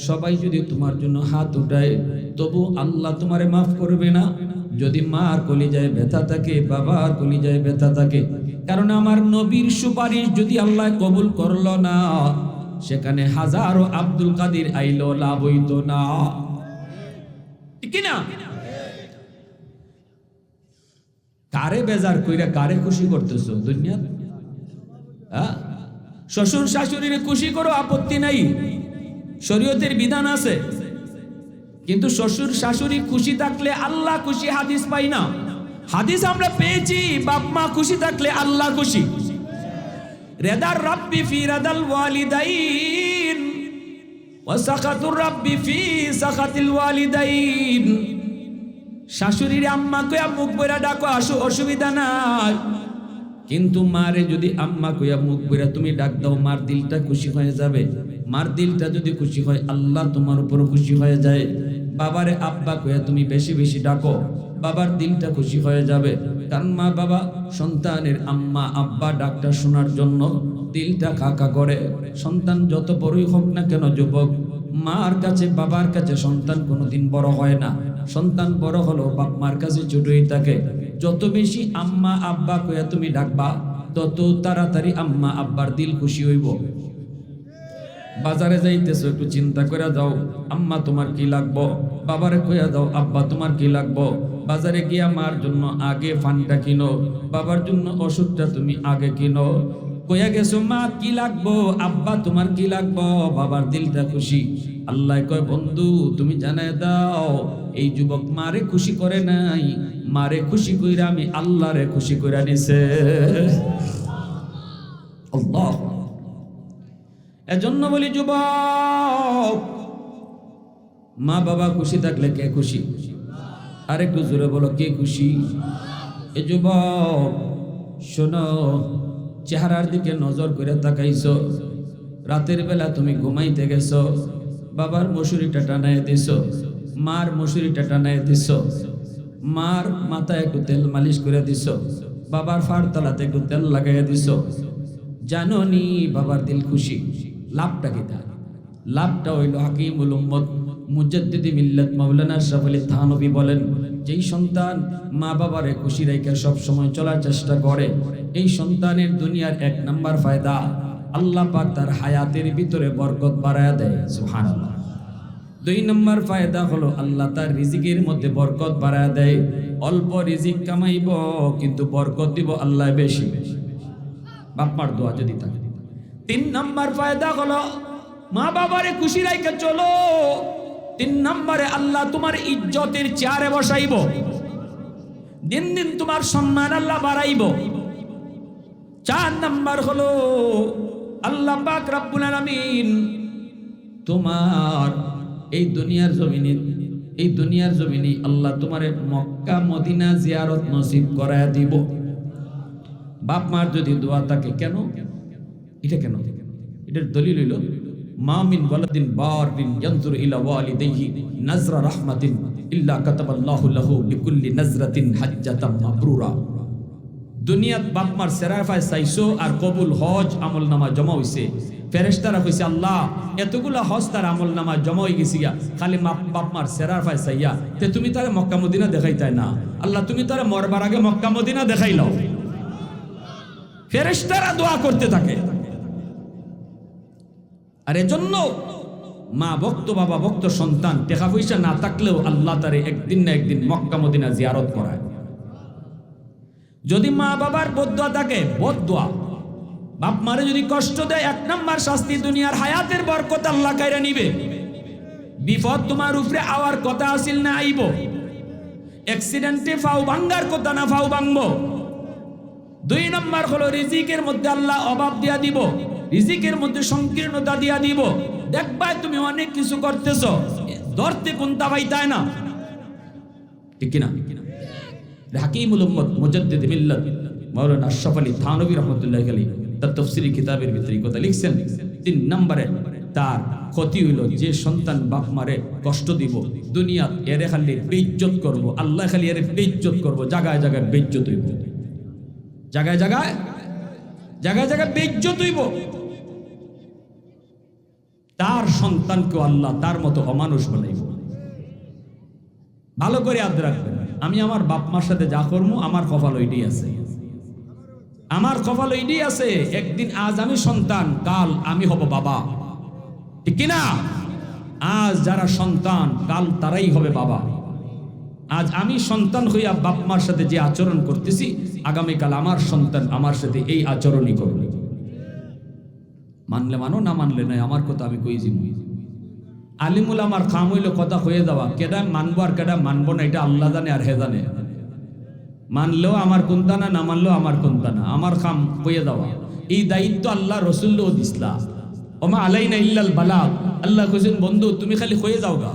A: সবাই যদি তোমার জন্য হাত উঠায়, তবু আল্লাহ তোমারে মাফ করবে না। যদি মার কলিজায় ব্যথা থাকে, বাবার কলিজায় ব্যথা থাকে, কারণ আমার নবীর সুপারিশ যদি আল্লাহ কবুল করলো না, সেখানে হাজারো আব্দুল কাদের আইলো লাভ হইতো না, ঠিক না? কারে বেজার কইরা কারে খুশি করতেছো দুনিয়া? শ্বশুর শাশুড়ির খুশি করো, আপত্তি নাই, শরীয়তের বিধান আছে। কিন্তু শ্বশুর শাশুড়ি খুশি থাকলে আল্লাহ খুশি, হাদিস পাই না। হাদিস আমরা পেয়েছি, বাপ মা খুশি থাকলে আল্লাহ খুশি। রেদার রাব্বি ফি রাদাল ওয়ালিদাইন ওয়া সাখাতুর রাব্বি ফি সাখাতিল ওয়ালিদাইন। শাশুড়ির আম্মা কইয়া মুখ বইরা ডাকো, অসুবিধা নাই, কিন্তু মারে যদি আম্মা কইয়া মুখ বইরা তুমি ডাক দাও, মার দিলটা খুশি হয়ে যাবে। মার দিলটা যদি খুশি হয়, আল্লাহ তোমার উপর খুশি হয়ে যায়। বাবারে আব্বা কইয়া তুমি বেশি বেশি ডাকো, বাবার দিলটা খুশি হয়ে যাবে। কারণ মা বাবা সন্তানের আম্মা আব্বা ডাকটা শোনার জন্য দিলটা কাকা করে। সন্তান যত বড়ই হোক না কেন যুবক, মার কাছে বাবার কাছে সন্তান কোনোদিন বড় হয় না। সন্তান বড় হলো বাপ মার কাছে ছোটই থাকে। যত বেশি আম্মা আব্বা কইয়া তুমি ডাকবা, তত তাড়াতাড়ি আম্মা আব্বার দিল খুশি হইব। বাজারে যাইতেছো, একটু চিন্তা করে যাও, আম্মা তোমার কি লাগবো, বাবারে কইয়া দাও আব্বা তোমার কি লাগবো। বাজারে গিয়া মার জন্য আগে ফানটা কিনো, বাবার জন্য ওষুধটা তুমি আগে কিনো। কইয়া গেছো মা কি লাগবো, আব্বা তোমার কি লাগবো, বাবার দিলটা খুশি। আল্লাহ কয় বন্ধু তুমি জানায় দাও এই যুবক মারে খুশি করে নাই, মারে খুশি কইরা আমি আল্লাহরে খুশি কইরা নিছে। আল্লাহ, এজন্য বলি যুবক, মা বাবা খুশি থাকলে কে খুশি? আর একটু জোরে বলো কে খুশি? এ যুবক শোনো, চেহারার দিকে নজর করে তাকাইছো, রাতের বেলা তুমি ঘুমাইতে গেছো, বাবার মশুরিটা টানায় দিছো, মার মশুরিটা টানায় দিছো, মার মাথায় একটু তেল মালিশ করে দিছো, বাবার ফাড় তলাতে একটু তেল লাগাইয়া দিছো। জানো নি বাবার দিল খুশি। লাভটা কি? তার লাভটা হইল হাকিমুল উম্মত মুজাদ্দিদি মিল্লাত মাওলানা আশরাফ আলী থানভী বলেন, যেই সন্তান মা বাবারে খুশি রেখে সব সময় চলার চেষ্টা করে, এই সন্তানের দুনিয়ার 1 নাম্বার ফায়দা, আল্লাহ পাক তার হায়াতের ভিতরে বরকত বাড়ায়া দেয়। সুবহানাল্লাহ। 2 নাম্বার ফায়দা হলো আল্লাহ তার রিজিকের মধ্যে বরকত বাড়ায়া দেয়। অল্প রিজিক কামাইব কিন্তু বরকত দিব আল্লাহ বেশি। বাপমার দোয়া যদি থাকে। 3 নাম্বার ফায়দা হলো মা বাবারে খুশি রাইখে চলো, 3 নম্বরে আল্লাহ তোমার ইজ্জতের চেয়ারে বসাইব, দিন দিন তোমার সম্মান আল্লাহ বাড়াইব। 4 নাম্বার হলো আল্লাহ পাক রব্বুল আলামিন তোমার এই দুনিয়ার জমিনে আল্লাহ তোমারে মক্কা মদিনা জিয়ারত নসিব করায়া দিব। বাপ মার যদি দোয়া থাকে, কেন এটা কেন? এটার দলিল হইল মা মিন ওয়ালাদিন বারিন ইয়ানজুরু ইলা ওয়ালিদাইহি নাজরা রাহমাতিন ইল্লা কাতাবাল্লাহু লাহু বিকুল্লি নাজরাতিন হাজ্জাতাম মাবরুরা। দুনিয়াত বাপ মার সেরাফায় চাইছো আর কবুল হজ আমল নামা জমা হইছে। ফেরেশতারা কইছে আল্লাহ এতগুলা হজ তার আমল নামা জমা হয়ে গেছি, খালি বাপ মার সেরাফায় চাইয়া তে তুমি তারে মক্কা মদিনা দেখাইতাই না। আল্লাহ তুমি তারে মরবার আগে মক্কা মদিনা দেখাইলাও। ফেরেশতারা দোয়া করতে থাকে। আর এজন্য মা ভক্ত বাবা ভক্ত সন্তান টাকা পয়সা না থাকলেও আল্লাহ তারে একদিন না একদিন মক্কা মদিনা জিয়ারত করায়। যদি মা বাবার বদদোয়া থাকে, বদদোয়া বাপ মারে যদি কষ্ট দেয়, 1 নাম্বার শাস্তি দুনিয়ার হায়াতের বরকত আল্লাহ কাইরা নিবে। বিপদ তোমার উপরে আওয়ার কথা আসিল না আইব, অ্যাক্সিডেন্টে ফাও ভাঙ্গার কথা না ফাও ভাঙবো। 2 নাম্বার হলো রিজিকের মধ্যে আল্লাহ অভাব দিয়া দিব, রিজিকের মধ্যে সংকীর্ণতা দিয়া দিব। দেখবা তুমি অনেক কিছু করতেছো, ধরতে কোনটা পাইতায় না, ঠিক কিনা? হাকিমুল উম্মত মুজাদ্দিদ মিল্লাত মাওলানা আশরাফ আলী থানভী রাহমাতুল্লাহি আলাইহি তার তাফসীরি কিতাবের ভিতরে কথা লিখছেন। 3 নম্বরে তার ক্ষতি হইল যে সন্তান বাপ মারে কষ্ট দিব, দুনিয়া এরে খালি বেইজ্জত করব, আল্লাহ খালি এরে বেইজ্জত করব, জায়গায় জায়গায় বেইজ্জত হইব, জায়গায় জায়গায় বেইজ্জত হইব। তার সন্তানকে আল্লাহ তার মতো অমানুষ বানাইব। ভালো করে আদ রাখবেন, আমি আমার বাপ মার সাথে যা করবো আমার কপাল ওইটাই আছে, আমার কপাল ওইটাই আছে। একদিন আজ আমি সন্তান, কাল আমি হব বাবা, ঠিক কিনা? আজ যারা সন্তান কাল তারাই হবে বাবা। আজ আমি সন্তান হইয়া বাপ মার সাথে যে আচরণ করতেছি, আগামীকাল আমার সন্তান আমার সাথে এই আচরণই করবে। মানলে মানো, না মানলে নয়, আমার কথা আমি কই যাবো। আলিমুল আমার খাম হইল কথা হয়ে যাওয়া, কেডা মানবো আর কেডা মানবো না এটা আল্লাহ জানে আর হে জানে। মানলেও আমার কোনটা না, না মানলেও আমার কোনটা না, আমার খাম হয়ে যাওয়া। এই দায়িত্ব আল্লাহ রসুল্লাহ দিসলা, ওমা আলাইনা ইল্লাল বালাগ। আল্লাহ কইছেন বন্ধু তুমি খালি হয়ে যাও গা,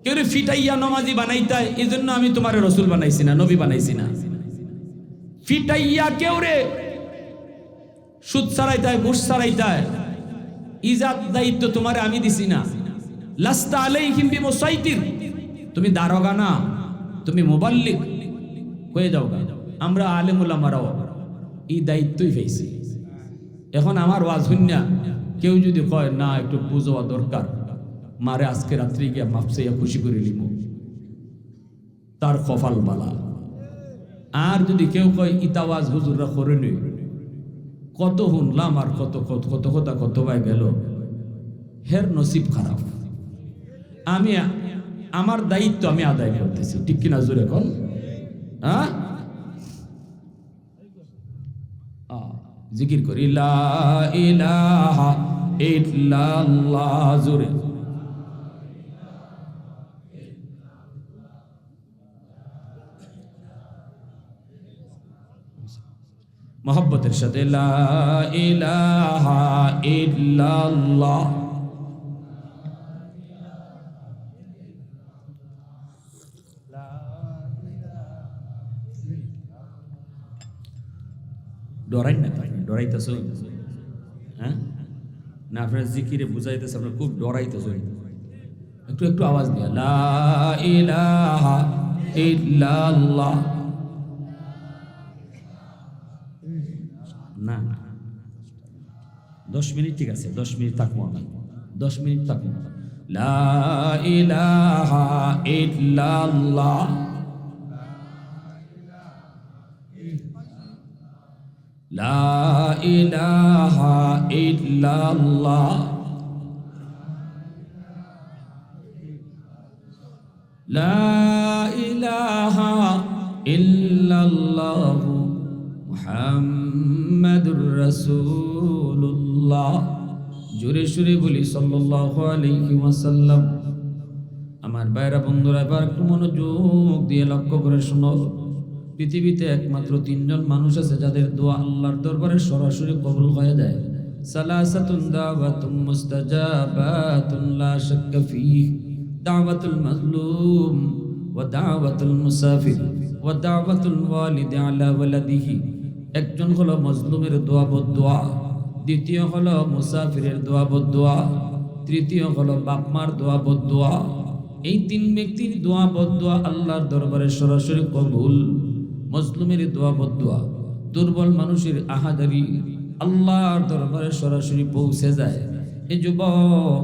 A: কেউ ফিটাইয়া নমাজি বানাইতায়, এই জন্য আমি তোমার রসুল বানাইছি না, নবী বানাইছি না। ফিটাইয়া কেউ রে সুদ ছাড়াইতায়, ঘুষ ছাড়াইতায়, ইজাত দায়িত্ব তোমার আমি দিছি না। লাস্তা আলাইহিম বিমুসাইতির, তুমি দারোগা না, তুমি মুবাল্লিগ, হয়ে যাও গা। আমরা আলেম উলামারাও এই দায়িত্বই পেয়েছি। এখন আমার ওয়াজ শুনিয়া কেউ যদি কয় না একটু বুঝোয়া দরকার, মারে আজকে রাত্রি গিয়া মাপসাইয়া খুশি করে লিব, তার কপাল বালা। আর যদি কেউ কয় ইতাওয়াজ হুজুররা করে নি, কত শুনলাম আর কত কত কত কথা কত ভাই গেল, হের নসিব খারাপ। আমি আমার দায়িত্ব আমি আদায় করতেছি, ঠিক কিনা জোরে কল? জিকির করি লা ইলাহা ইল্লাল্লাহ জোরে। মোহব্বতের সাথে লা ইলাহা ইল্লাল্লাহ। ডরাই না, ডরাইতেছ? হ্যাঁ না, আপনার জিকিরে বুঝাইতেছে আপনার খুব ডরাইতেছ। একটু একটু আওয়াজ দিয়া লা ইলাহা ইল্লাল্লাহ। না 10 মিনিট ঠিক আছে, 10 মিনিট থাকবো আমরা, 10 মিনিট থাকবো। লা ইলাহা ইল্লাল্লাহ। লা ইলাহা ইল্লাল্লাহ। লা ইলাহা ইল্লাল্লাহ মুহাম্মাদুর রাসূলুল্লাহ। জোরে সুরে বলি সাল্লাল্লাহু আলাইহি ওয়াসাল্লাম। আমার ভাইরা বন্ধুরা, এবার একটু মনোযোগ দিয়ে লক্ষ্য করে শোনো। পৃথিবীতে একমাত্র 3 জন মানুষ আছে যাদের দোয়া আল্লাহর দরবারে সরাসরি কবুল হয়ে যায়। সালাসাতুন দাওয়াতুম মুস্তাজাবাতুন লা শাক্কা ফীহি, দাওয়াতুল মাজলুম ওয়া দাওয়াতুল মুসাফির ওয়া দাওয়াতুল ওয়ালিদি আলা ওয়ালাদিহি। একজন হলো মজলুমের দোয়া বদদোয়া, দ্বিতীয় হলো মুসাফিরের দোয়া বদদোয়া, তৃতীয় হলো বাপ-মার দোয়া বদদোয়া। এই 3 ব্যক্তির দোয়া বদদোয়া আল্লাহর দরবারে সরাসরি কবুল। মজলুমের দোয়া বদদোয়া, দুর্বল মানুষের আহাদারি আল্লাহর দরবারে সরাসরি পৌঁছে যায়। এই যুবক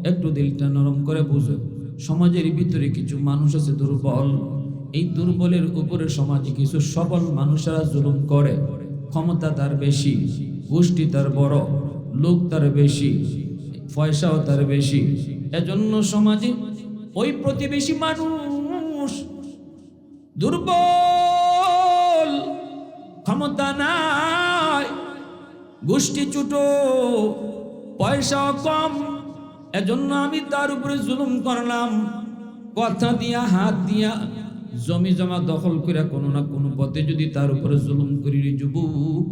A: একটু দিলটা নরম করে বুঝো। সমাজের ভিতরে কিছু মানুষ আছে দুর্বল। এই দুর্বলের উপরে সমাজে কিছু সবল মানুষেরা জুলুম করে। ক্ষমতা তার বেশি, গোষ্ঠী তার বড়, লোক তার বেশি, পয়সাও তার বেশি। এজন্য সমাজে ওই প্রতিবেশী মানুষ দুর্বল, ক্ষমতা নাই, গোষ্ঠী ছোট, পয়সাও কম। এজন্য আমি তার উপরে জুলুম করলাম। কথা দিয়া, হাত দিয়া, জমি জমা দখল করে কোনো না কোনো পথে যদি তার উপরে জুলুম করি, যুবক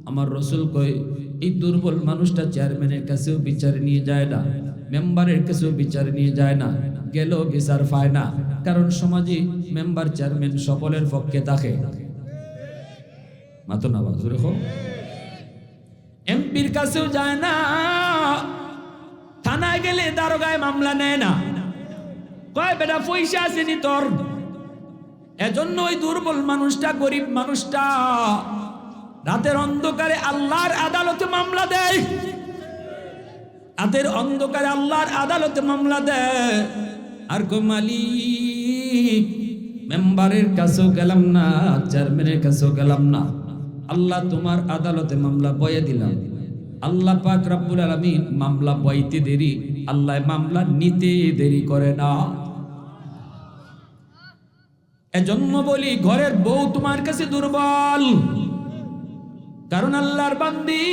A: আমার রাসূল কয় এই দুর্বল মানুষটা চেয়ারম্যানের কাছেও বিচার নিয়ে যায় না, মেম্বারের কাছেও বিচার নিয়ে যায় না, গেলেও বিচার পায় না। কারণ সমাজে মেম্বার চেয়ারম্যান সকলের পক্ষে থাকে। মাতো না বাজু রেখো। এমপির কাছেও যায় না, থানায় গেলে দারোগায় মামলা নেয় না, কয় বেটা পয়সা আসেনি তোর। এজন্য ওই দুর্বল মানুষটা, গরিব মানুষটা রাতের অন্ধকারে আল্লাহর আদালতে মামলা দেয়। রাতের অন্ধকারে আল্লাহর আদালতে মামলা দেয়। আর কই মালিক মেম্বারের কাছেও গেলাম না, চেয়ারম্যানের কাছেও গেলাম না, আল্লাহ তোমার আদালতে মামলা বয়ে দিলাম। আল্লাহ পাক রব্বুল আলামিন মামলা বইতে দেরি, আল্লাহ মামলা নিতে দেরি করে না। এজন্য বলি ঘরের বউ তোমার কাছে দুর্বল। কারণ আল্লাহর বান্দি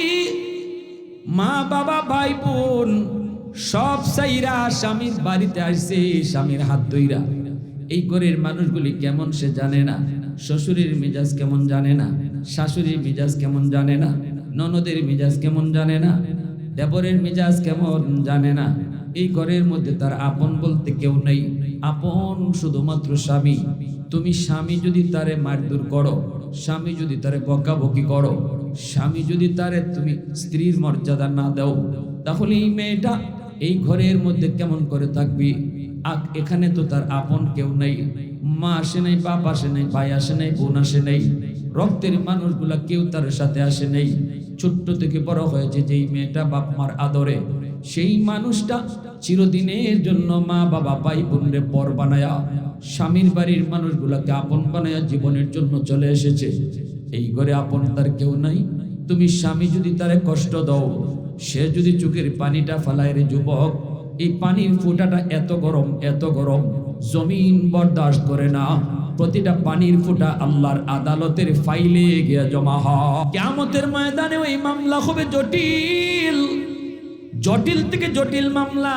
A: মা বাবা ভাই বোন সব সাইরা স্বামীর বাড়িতে আসছে, স্বামীর হাত ধইরা। এই ঘরের মানুষগুলি কেমন সে জানে না, শ্বশুরের মেজাজ কেমন জানে না, শাশুড়ির মেজাজ কেমন জানে না, ননদের মেজাজ কেমন জানে না, দেবরের মেজাজ কেমন জানে না। এই ঘরের মধ্যে তার আপন বলতে কেউ নেই, আপন শুধুমাত্র স্বামী। তুমি স্বামী যদি তারে মারধর করো, স্বামী যদি তারে বকাবকি করো, স্বামী যদি তারে তুমি স্ত্রীর মর্যাদা না দাও, তাহলে এই মেয়েটা এই ঘরের মধ্যে কেমন করে থাকবি? এখানে তো তার আপন কেউ নেই, মা আসে নাই, বাপ আসে নাই, ভাই আসে নাই, বোন আসে নাই, রক্তের মানুষগুলা কেউ তার সাথে আসে নাই। ছোট্ট থেকে বড় হয়েছে যেই মেয়েটা বাপ মার আদরে, সেই মানুষটা চিরদিনের জন্য মা বাবা ভাই বোনরে পর বানায়া, স্বামীর বাড়ির মানুষগুলাকে আপন বানায়া জীবনের জন্য চলে এসেছে। এই ঘরে আপন তার কেউ নাই। তুমি স্বামী যদি তারে কষ্ট দাও, সে যদি চোখের পানিটা ফালায়, রে যুবক, এই পানির ফোঁটাটা এত গরম, এত গরম, জমিন বরদাস্ত করে না। প্রতিটা পানির ফোঁটা আল্লাহর আদালতের ফাইলে গিয়ে জমা হয়। কিয়ামতের ময়দানে ওই মামলা হবে জটিল, জটিল থেকে জটিল মামলা।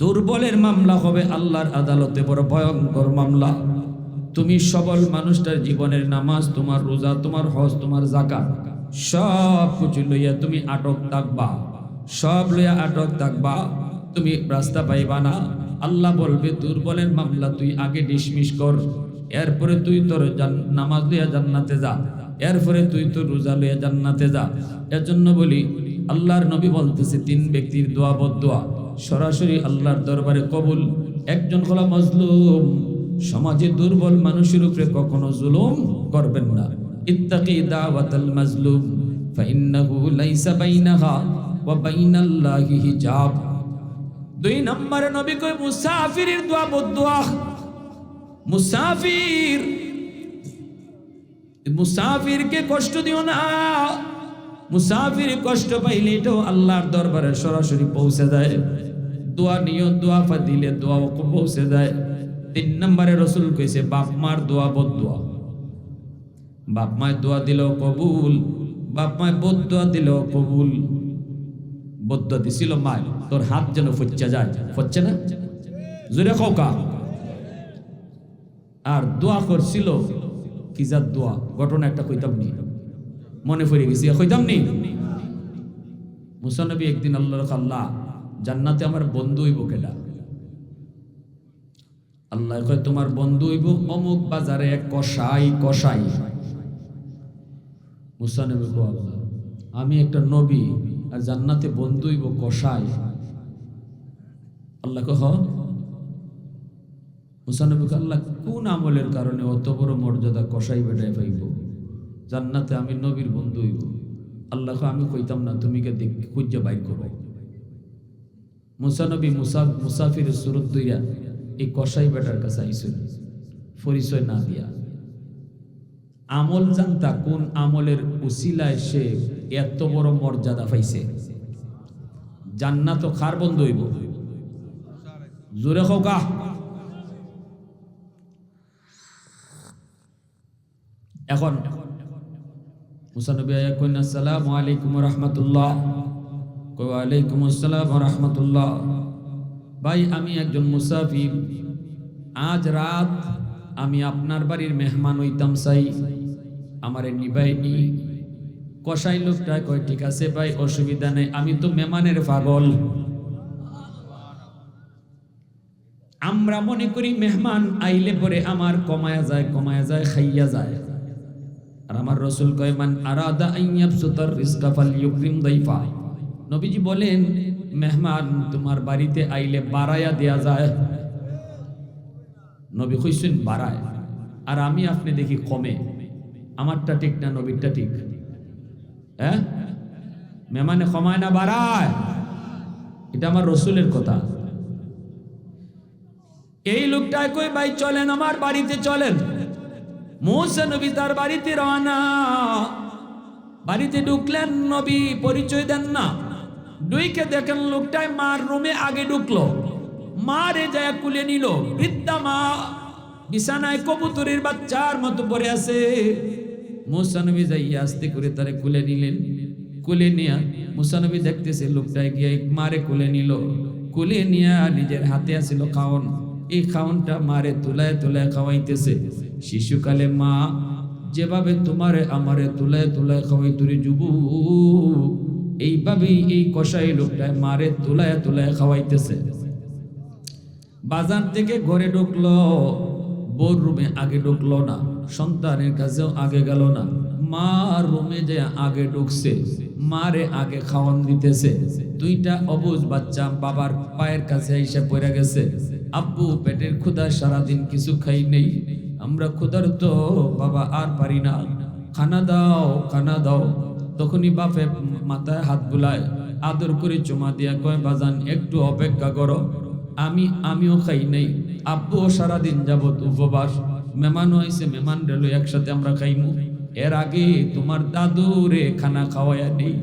A: দুর্বলের মামলা হবে আল্লাহর আদালতে বড় ভয়ঙ্কর মামলা। তুমি সবল মানুষটার জীবনের নামাজ, তোমার রোজা, তোমার হজ, তোমার যাকাত সব কিছু লইয়া তুমি আটক থাকবা, সব লইয়া আটক থাকবা, তুমি রাস্তা পাইবা না। আল্লাহ বলবে দুর্বলের মামলা তুই আগে ডিসমিস কর, এরপরে তুই তোর নামাজ লইয়া জান্নাতে যা, এরপরে তুই তোর রোজা লইয়া জান্নাতে যা। এর জন্য বলি আল্লাহর নবী বলতেছে 3 ব্যক্তির দোয়া বদদোয়া সরাসরি আল্লাহর দরবারে কবুল। একজন হলো মজলুম, সমাজে দুর্বল মানুষের উপরে কখনো জুলুম করবেন না। ইত্তাকি দাওয়াতাল মাজলুম ফাইন্নাহু লাইসা বাইনাহা ওয়া বাইনাল্লাহি হিজাব। 2 নম্বরে নবী কয় মুসাফিরের দোয়া বদদোয়া। মুসাফিরকে কষ্ট দিও না। মুসাফির কষ্ট পাইলে এটাও আল্লাহর দরবারে সরাসরি পৌঁছে যায়। দোয়া নিও, দোয়া দিলে দোয়া পৌঁছে যায়। 3 নম্বরে রসুল কইছে বাপ মার দোয়া বদদোয়া। বাপ মায়ের দোয়া দিলেও কবুল, বাপ মায়ের বদদোয়া দিলেও কবুল। বদদোয়া দিছিল মা, তোর হাত যেন ফচ্চা যায়, ফচ্ছে না? জোরে খোকা। আর দোয়া করছিল কি জাত দোয়া, ঘটনা একটা কইতাম নি, মনে পড়ে গেছি, কইতাম নি। মুসা নবী একদিন আল্লাহর আল্লাহ জান্নাতে আমার বন্ধু হইব কেডা? আল্লাহ কয় তোমার বন্ধু হইব অমুক বাজারে এক কসাই। কসাই মুসা নবী কয় আল্লাহ আমি একটা নবী আর জান্নাতে বন্ধু হইব কসাই? আল্লাহ কয় হ। মুসা নবী কয় আল্লাহ কোন আমলের কারণে অত বড় মর্যাদা কসাই বেটায় পাইব? জান্নাতে আমি নবীর বন্ধু হইব। আল্লাহ কয় আমি কইতাম না, তুমি কে দেখ খুঁজে বাইর করো। মুসা নবী মুসাফিরের সুরত দইয়া এই কসাই বেটার কাছে আইসেন, পরিচয় না দিয়া। আমল জানতা কোন আমলের উসিলায় সে এত বড় মর্যাদা পাইছে। জান্নাত খার বন্ধ হইব? জোরে হোকা। এখন মুসা নবী কইন আসসালামু আলাইকুম ওয়া রাহমাতুল্লাহ। কই ওয়া আলাইকুম আসসালাম ওয়া রাহমাতুল্লাহ। ভাই আমি একজন মুসাফির, আজ রাত আমি আপনার বাড়ির মেহমান হইতাম চাই, আমারে নিবাইনি। কসাই লোকটা কয় ঠিক আছে ভাই, অসুবিধা নেই, আমি তো মেহমানের পাগল। আমরা মনে করি মেহমান আইলে পরে আমার কমায়া যায় খাইয়া যায়। আর আমার রাসূল কয় মান আরাদা আন ইয়াবসুতার রিজকা ফালইউকরিম দাইফা। নবীজি বলেন মেহমান তোমার বাড়িতে আইলে বাড়ায়া দেয়া যায়। নবী কইছেন বাড়ায়, আর আমি আপনি দেখি কমে। আমারটা ঠিক না, নবীরটা ঠিক? হ্যাঁ, মেহমানে কমায় না বাড়ায়? এটা আমার রাসূলের কথা। এই লোকটাই কই ভাই চলেন আমার বাড়িতে চলেন। মুসা নবী তার বাড়িতে রওনা। বাড়িতে ঢুকলেন, নবী পরিচয় দেন না। দুইকে দেখেন লোকটাই মার রুমে আগে ঢুকলো, মারে যায় কুলে নিল। বৃদ্ধা মা বিছানায় কবুতরের বাচ্চার মতো পড়ে আছে। মুসা নবী যাইয়া আস্তে করে তারে কুলে নিলেন। কুলে নিয়া মুসা নবী দেখতেছে লোকটাই গিয়ে মারে কুলে নিল। কুলে নিয়া নিজের হাতে আছিল খাওন, এই খাওনটা মারে তুলায় তুলায় খাওয়াইতেছে। শিশুকালে মা যেভাবে তোমারে আমারে তুলায় তুলায় খাওয়াই তুরি যুবক, এইভাবেই এই কসাই লোকটায় মারে তুলায় তুলায় খাওয়াইতেছে। বাজার থেকে ঘরে ঢুকলো, বোর রুমে আগে ঢুকলো না, সন্তানের কাছেও আগে গেল না, মা রুমে যে আগে ঢুকছে, মারে আগে খাওয়ান দিতেছে। দুইটা অবুঝ বাচ্চা বাবার পায়ের কাছে এসে পড়ে গেছে। আব্বু পেটের ক্ষুধা, সারাদিন কিছু খাই নেই, আমরা ক্ষুধার তো বাবা আর পারি না, খানা দাও খানা দাও। তখনই বাপে মাথায় হাত বুলায়, আদর করে চুমা দিয়া কয় বাজান একটু অপেক্ষা করো, আমিও খাই নাই, আব্বুও সারাদিন যাবত উপবাস, মেহমান হয়েছে, মেহমান রেলো একসাথে আমরা খাইমু, এর আগে তোমার দাদুরে খানা খাওয়াইয়া নেই।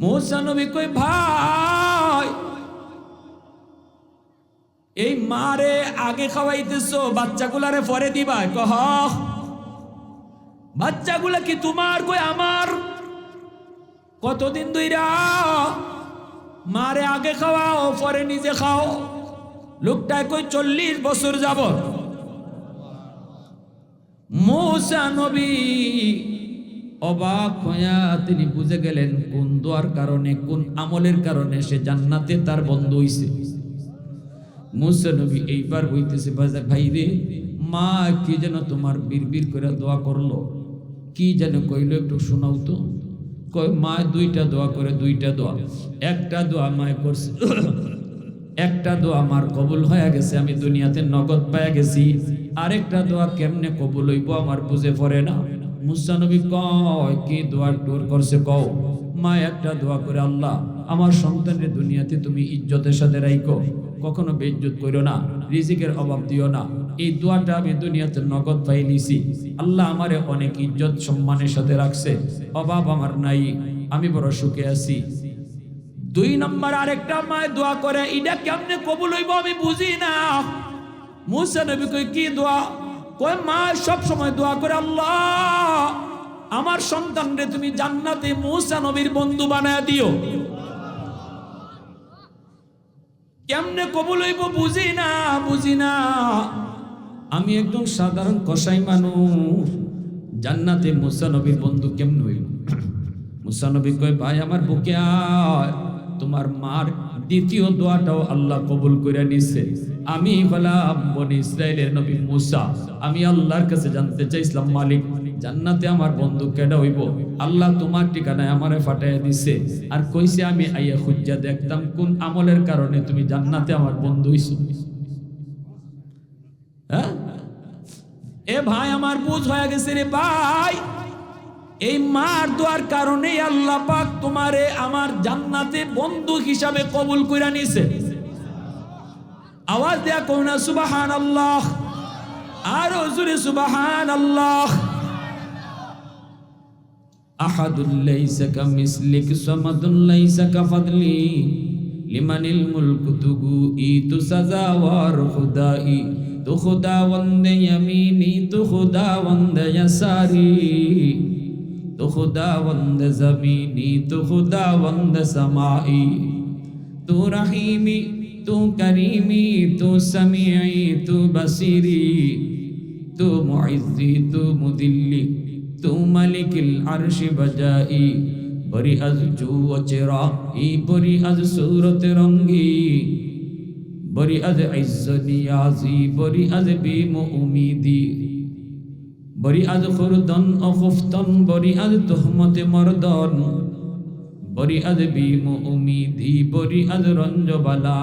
A: মুসা নবী কই ভাই এই মারে আগে খাওয়াইতেছো, বাচ্চাগুলারে পরে দিবা? কহ বাচ্চাগুলা কি তোমার কই আমার? কতদিন ধইরা মারে আগে খাওয়াও পরে নিজে খাও? লোকটায় কই 40 বছর যাবত। মূসা নবী অবাক হইয়া তিনি বুঝে গেলেন কোন দোয়ার কারণে, কোন আমলের কারণে সে জান্নাতে তার বন্ধু হইছে। মূসা নবী এইবার হইতেছে, ভাই রে, মা কি যেন তোমার বিড়বিড় করে দোয়া করলো, কি যেন কইল, একটু শোনাও তো। কই মা 2টা দোয়া করে, 2টা দোয়া। একটা দোয়া মায় করছে, একটা দোয়া আমার কবুল হয়ে গেছে, আমি দুনিয়াতে নগদ পাইয়া গেছি। আরেকটা দোয়া কেমনে কবুল হইব আমার বুঝে পড়ে না। মূসা নবী কয় কি দোয়া টোর করছে কও। মা একটা দোয়া করে, আল্লাহ আমার সন্তানের দুনিয়াতে তুমি ইজ্জতের সাথে রাইখো, কখনো বেইজ্জত করো না, রিজিকের অভাব দিও না। এই দোয়াটা আমি দুনিয়াতে নগদ পাই নিছি। আল্লাহ আমারে অনেক ইজ্জত সম্মানের সাথে রাখছে, অভাব আমার নাই, আমি বড় সুখে আছি। 2 নম্বর আরেকটা মায় দোয়া করে, এটা কেমনে কবুল হইব আমি বুঝি না। মূসা নবী কই কি দোয়া? কই মা সব সময় দোয়া করে, আল্লাহ আমার সন্তানরে তুমি জান্নাতে মূসা নবীর বন্ধু বানায়া দিও। কেমনে কবুল হইব বুঝি না, বুঝি না। আমি একদম সাধারণ কসাই মানুষ, জান্নাতে মূসা নবীর বন্ধু কেমনে হইব? মূসা নবী কয় ভাই আমার বুকে আয়, তোমার মার দ্বিতীয় দোয়াটাও আল্লাহ কবুল করে নিছে। আমি হলাম বনি ইসরাইলের নবী মূসা, আমি আল্লাহর কাছে জানতে চাইছিলাম মালিক জান্নাতে আমার বন্ধু কেডা হইব? আল্লাহ তোমার ঠিকানায় আমারে পাঠাইয়া দিছে, আর কইছে আমি আইয়া খুঁজা দেখতাম কোন আমলের কারণে তুমি জান্নাতে আমার বন্ধু হইছো। হ্যাঁ এ ভাই আমার বুঝ হয়ে গেছে রে ভাই, এই মার দোয়ার কারণে আল্লাহ পাক তোমারে আমার জান্নাতে বন্ধু হিসাবে কবুল কইরা নিছে। আওয়াজ দেয়া কও না সুবহানাল্লাহ, আরো জোরে সুবহানাল্লাহ। আহাদুল লাইসা কামিসলিক সামাদুল লাইসা কাফাদলি লিমানিল মুলকু তুগু ইতু সাজাওয়ার খুদাই, তু খুদাওয়ান্দে ইয়ামিনি তু খুদাওয়ান্দে ইয়াসারি, তু খুদাওয়ান্দে জমিনি তু খুদাওয়ান্দে সামাই, তু রহিমি তু করিমি তু সামিঈ তু বসিরি, তু মুইজ্জি তু মুদিল্লি তু মালিকিল আরশি বজাই, বরি আজ জু চেরা ই বরি আজ সুরত রঙ্গি, বরি আজ ইজ্জ নিয়াজি বরি আজ বিম উমিদি, বরি আজ খুরদন ও খুফতন বরি আজ তুহমত মরদন, বরি আজ বিম উমিদি বরি আজ রঞ্জ বালা।